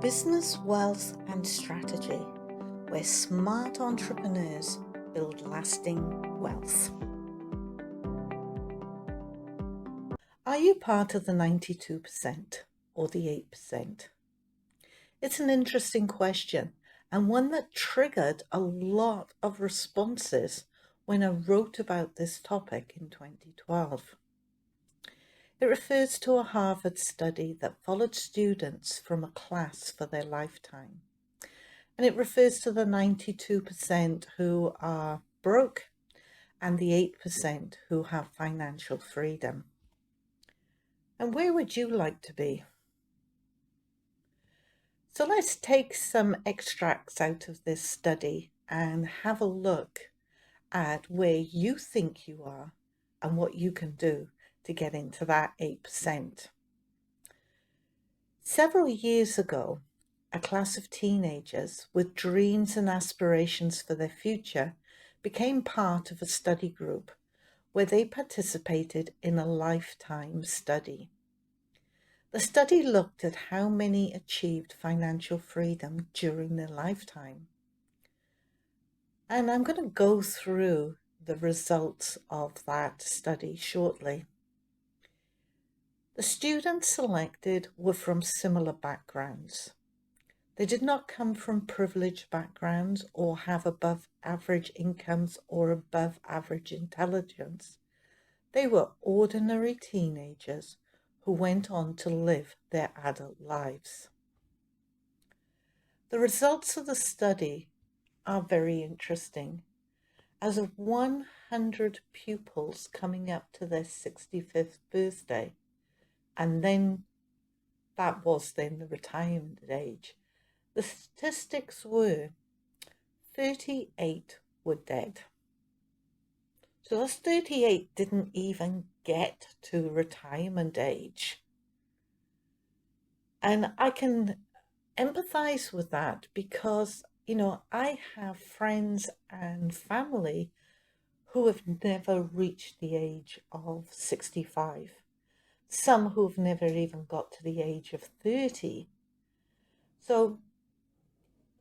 Business, wealth, and strategy, where smart entrepreneurs build lasting wealth. Are you part of the 92% or the 8%? It's an interesting question and one that triggered a lot of responses when I wrote about this topic in 2012. It refers to a Harvard study that followed students from a class for their lifetime. And it refers to the 92% who are broke and the 8% who have financial freedom. And where would you like to be? So let's take some extracts out of this study and have a look at where you think you are and what you can do to get into that 8%. Several years ago, a class of teenagers with dreams and aspirations for their future became part of a study group where they participated in a lifetime study. The study looked at how many achieved financial freedom during their lifetime. And I'm going to go through the results of that study shortly. The students selected were from similar backgrounds. They did not come from privileged backgrounds or have above average incomes or above average intelligence. They were ordinary teenagers who went on to live their adult lives. The results of the study are very interesting. As of 100 pupils coming up to their 65th birthday, and then that was then the retirement age, the statistics were 38 were dead. So those 38 didn't even get to retirement age. And I can empathize with that because, I have friends and family who have never reached the age of 65. Some who've never even got to the age of 30. So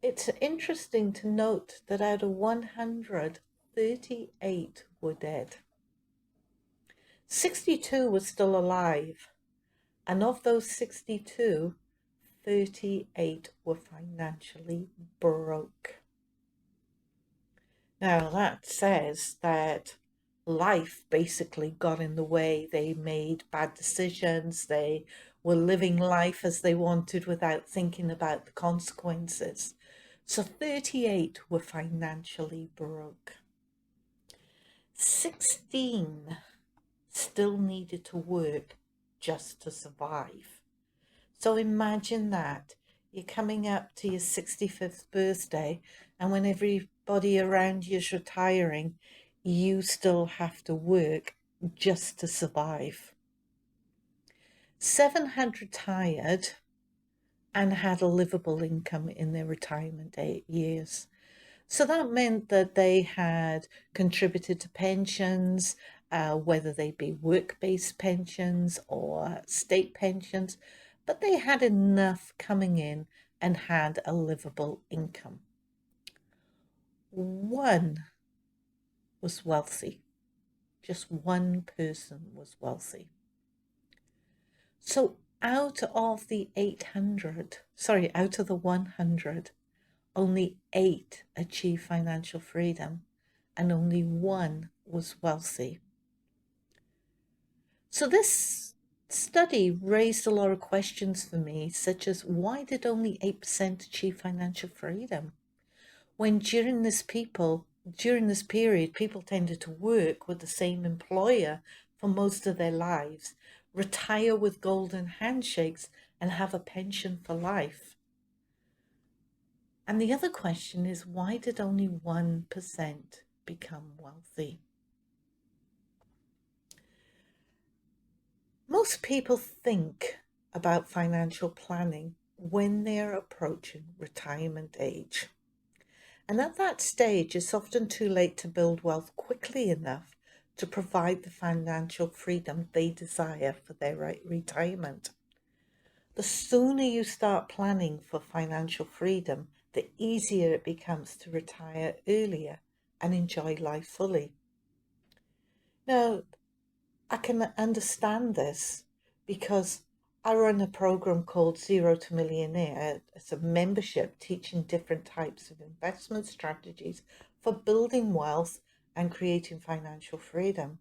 it's interesting to note that out of 100, 38 were dead. 62 were still alive, and of those 62, 38 were financially broke. Now that says that life basically got in the way. They made bad decisions. They were living life as they wanted without thinking about the consequences. So 38 were financially broke. 16 still needed to work just to survive. So imagine that. You're coming up to your 65th birthday, and when everybody around you is retiring, you still have to work just to survive. 7 had retired and had a livable income in their retirement years. So that meant that they had contributed to pensions, whether they be work-based pensions or state pensions, but they had enough coming in and had a livable income. One was wealthy. Just one person was wealthy. So out of the 100, only 8 achieved financial freedom and only 1 was wealthy. So this study raised a lot of questions for me, such as why did only 8% achieve financial freedom? When during this period, people tended to work with the same employer for most of their lives, retire with golden handshakes, and have a pension for life. And the other question is, why did only 1% become wealthy? Most people think about financial planning when they're approaching retirement age. And at that stage, it's often too late to build wealth quickly enough to provide the financial freedom they desire for their retirement. The The sooner you start planning for financial freedom, the easier it becomes to retire earlier and enjoy life fully. Now, I can understand this because I run a program called Zero to Millionaire. It's a membership teaching different types of investment strategies for building wealth and creating financial freedom.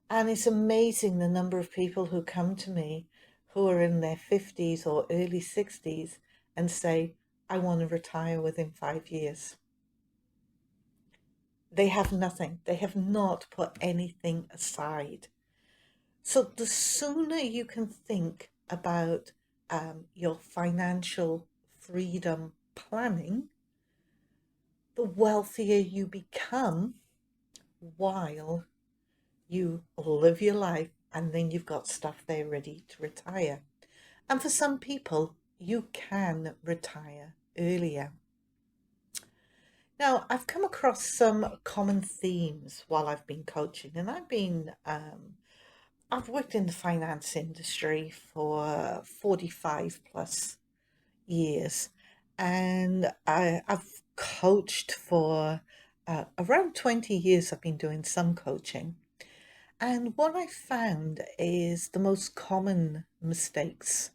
And it's amazing the number of people who come to me who are in their 50s or early 60s and say, I want to retire within 5 years. They have nothing. They have not put anything aside. So the sooner you can think about your financial freedom planning, the wealthier you become while you live your life, and then you've got stuff there ready to retire. And for some people, you can retire earlier. Now, I've come across some common themes while I've been coaching, and I've worked in the finance industry for 45 plus years, and I've coached for around 20 years. I've been doing some coaching. And what I found is the most common mistakes.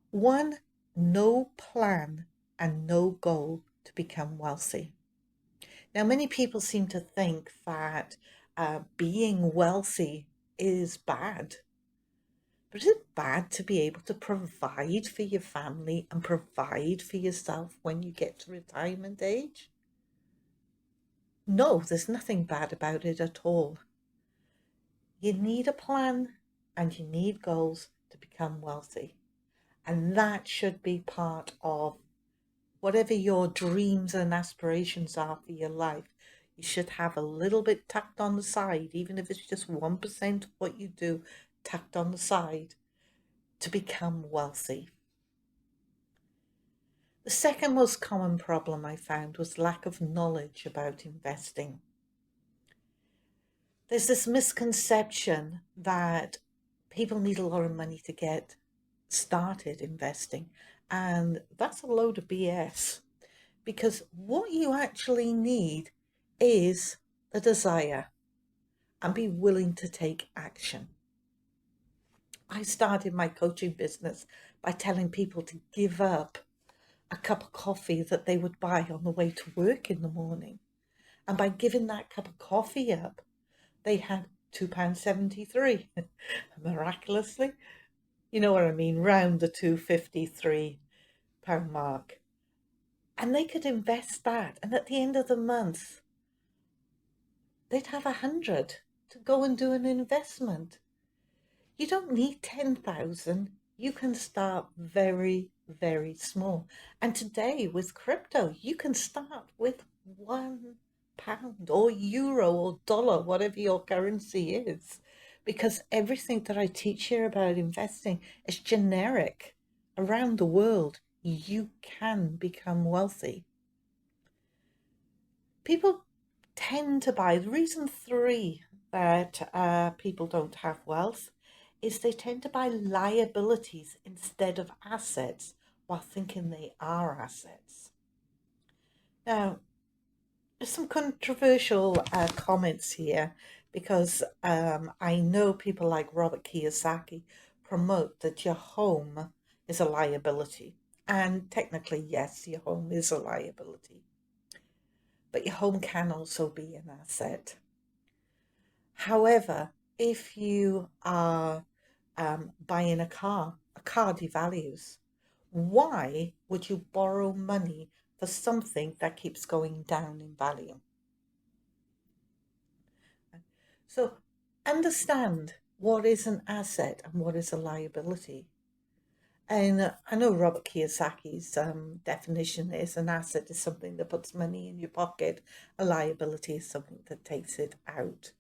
One, no plan and no goal to become wealthy. Now, many people seem to think that being wealthy is bad. But is it bad to be able to provide for your family and provide for yourself when you get to retirement age? No, there's nothing bad about it at all. You need a plan and you need goals to become wealthy. And that should be part of whatever your dreams and aspirations are for your life. You should have a little bit tucked on the side, even if it's just 1% of what you do tucked on the side to become wealthy. The second most common problem I found was lack of knowledge about investing. There's this misconception that people need a lot of money to get started investing, and that's a load of BS, because what you actually need is a desire and be willing to take action. I started my coaching business by telling people to give up a cup of coffee that they would buy on the way to work in the morning. And by giving that cup of coffee up, they had £2.73. Miraculously, you know what I mean, round the £2.53 mark. And they could invest that. And at the end of the month, they'd have 100 to go and do an investment. You don't need 10,000. You can start very, very small. And today with crypto, you can start with £1 or euro or dollar, whatever your currency is. Because everything that I teach here about investing is generic around the world. You can become wealthy. People tend to buy, the reason three that people don't have wealth is they tend to buy liabilities instead of assets while thinking they are assets. Now, there's some controversial comments here because I know people like Robert Kiyosaki promote that your home is a liability. And technically, yes, your home is a liability. But your home can also be an asset. However, if you are buying a car devalues. Why would you borrow money for something that keeps going down in value? So understand what is an asset and what is a liability. And I know Robert Kiyosaki's definition is an asset is something that puts money in your pocket. A liability is something that takes it out.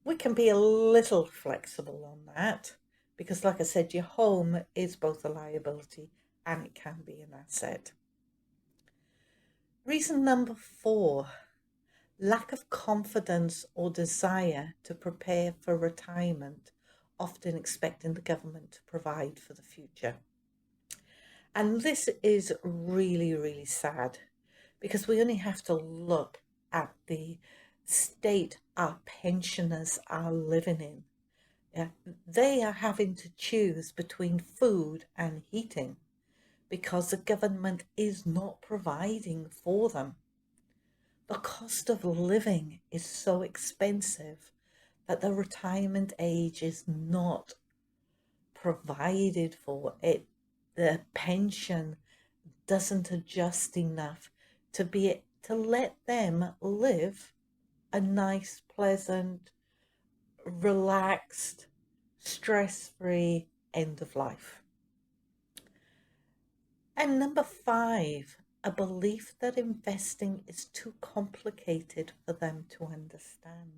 We can be a little flexible on that because, like I said, your home is both a liability and it can be an asset. Reason number 4, lack of confidence or desire to prepare for retirement often expecting the government to provide for the future. And this is really, really sad, because we only have to look at the state our pensioners are living in. Yeah, they are having to choose between food and heating because the government is not providing for them. The cost of living is so expensive that the retirement age is not provided for. The pension doesn't adjust enough to let them live a nice, pleasant, relaxed, stress-free end of life. And number 5, a belief that investing is too complicated for them to understand.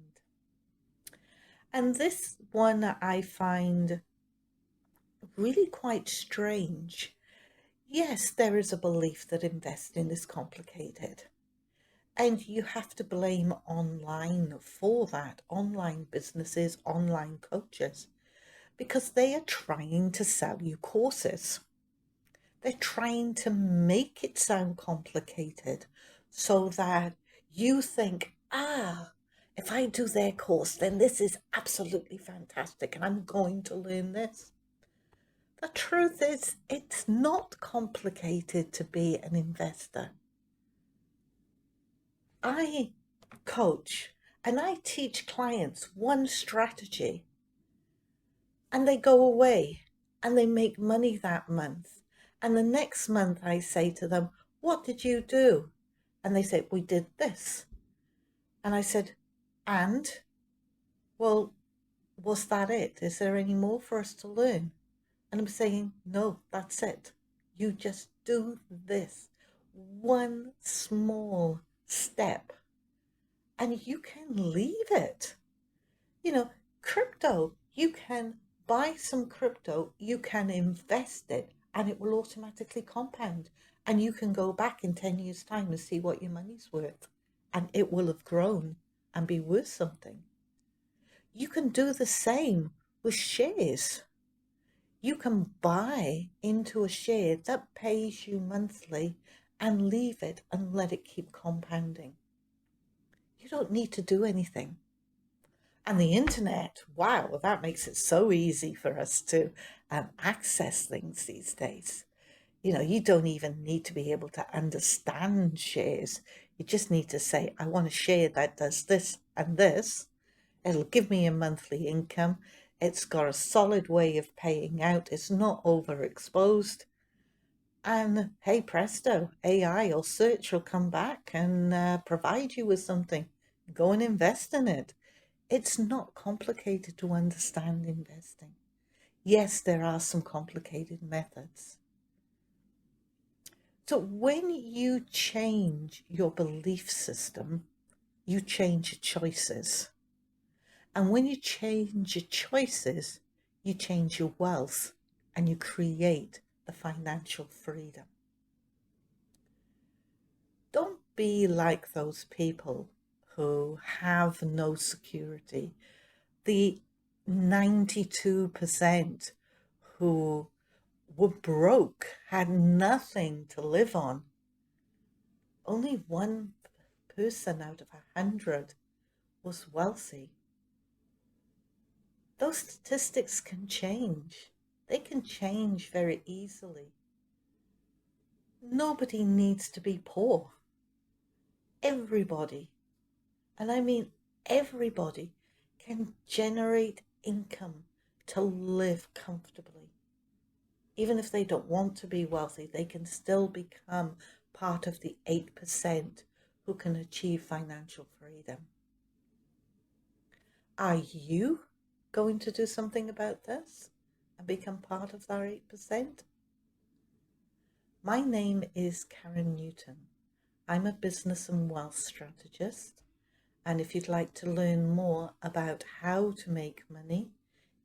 And this one I find really quite strange. Yes, there is a belief that investing is complicated. And you have to blame online for that, online businesses, online coaches, because they are trying to sell you courses. They're trying to make it sound complicated so that you think, if I do their course, then this is absolutely fantastic and I'm going to learn this. The truth is, it's not complicated to be an investor. I coach and I teach clients one strategy, and they go away and they make money that month. And the next month I say to them, what did you do? And they say, we did this. And I said, and? Well, was that it? Is there any more for us to learn? And I'm saying, no, that's it. You just do this one small step and you can leave it. Crypto, you can buy some crypto, you can invest it, and it will automatically compound. And you can go back in 10 years' time and see what your money's worth, and it will have grown and be worth something. You can do the same with shares. You can buy into a share that pays you monthly and leave it and let it keep compounding. You don't need to do anything. And the internet, wow, that makes it so easy for us to access things these days. You don't even need to be able to understand shares. You just need to say, I want a share that does this and this. It'll give me a monthly income. It's got a solid way of paying out. It's not overexposed. And hey, presto, AI or search will come back and provide you with something. Go and invest in it. It's not complicated to understand investing. Yes, there are some complicated methods. So when you change your belief system, you change your choices. And when you change your choices, you change your wealth and you create the financial freedom. Don't be like those people who have no security. The 92% who were broke, had nothing to live on. Only one person out of 100 was wealthy. Those statistics can change. They can change very easily. Nobody needs to be poor. Everybody, and I mean everybody, can generate income to live comfortably. Even if they don't want to be wealthy, they can still become part of the 8% who can achieve financial freedom. Are you going to do something about this and become part of that 8%? My name is Karen Newton. I'm a business and wealth strategist. And if you'd like to learn more about how to make money,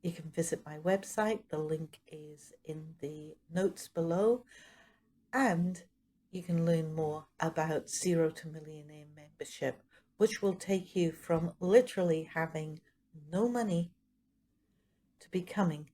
you can visit my website. The link is in the notes below. And you can learn more about Zero to Millionaire membership, which will take you from literally having no money to becoming